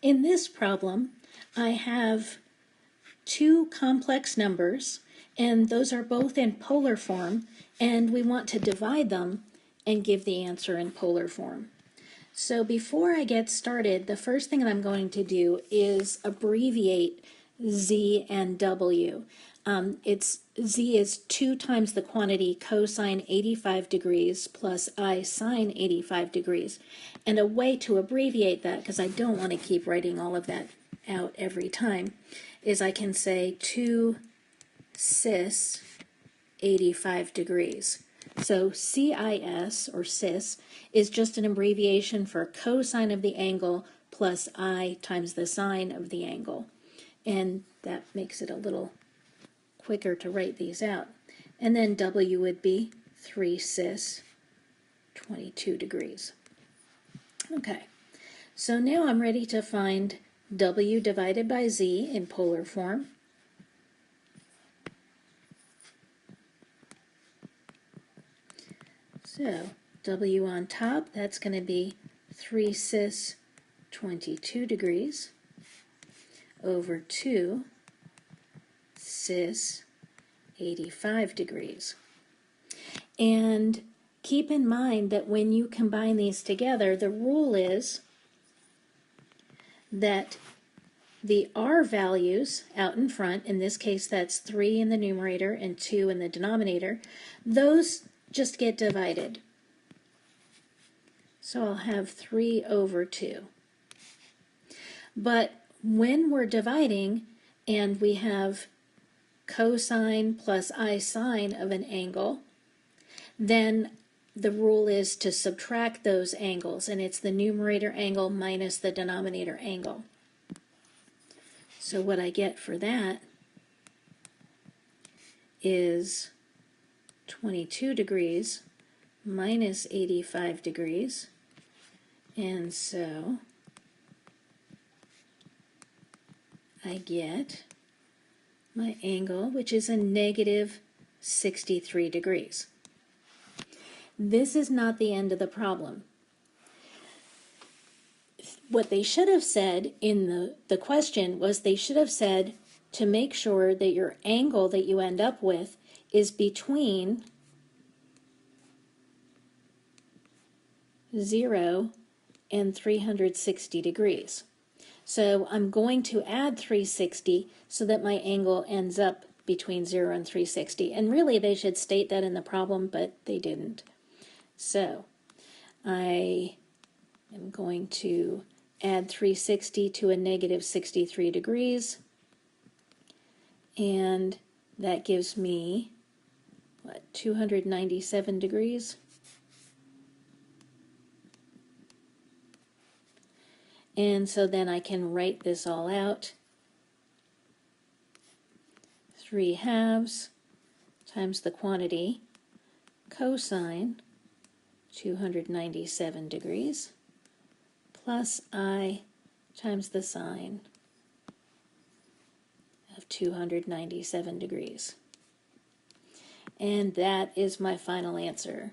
In this problem, I have two complex numbers, and those are both in polar form, and we want to divide them and give the answer in polar form. So before I get started, the first thing that I'm going to do is abbreviate z and w. Z is 2 times the quantity cosine 85 degrees plus I sine 85 degrees. And a way to abbreviate that, because I don't want to keep writing all of that out every time, is I can say 2 cis 85 degrees. So CIS, or cis, is just an abbreviation for cosine of the angle plus I times the sine of the angle. And that makes it a little quicker to write these out. And then W would be 3 cis 22 degrees. Okay, so now I'm ready to find W divided by Z in polar form. So W on top, that's going to be 3 cis 22 degrees over 2 cis 85 degrees. And keep in mind that when you combine these together, the rule is that the R values out in front, in this case that's 3 in the numerator and 2 in the denominator, those just get divided. So I'll have 3 over 2. But when we're dividing and we have cosine plus I sine of an angle, then the rule is to subtract those angles, and it's the numerator angle minus the denominator angle. So what I get for that is 22 degrees minus 85 degrees, and so I get my angle, which is a negative 63 degrees. This is not the end of the problem. What they should have said in the question was they should have said to make sure that your angle that you end up with is between 0 and 360 degrees. So I'm going to add 360 so that my angle ends up between 0 and 360. And really they should state that in the problem, but they didn't. So I am going to add 360 to a negative 63 degrees, and that gives me, what, 297 degrees? And so then I can write this all out. 3/2 times the quantity cosine 297 degrees plus I times the sine of 297 degrees. And that is my final answer.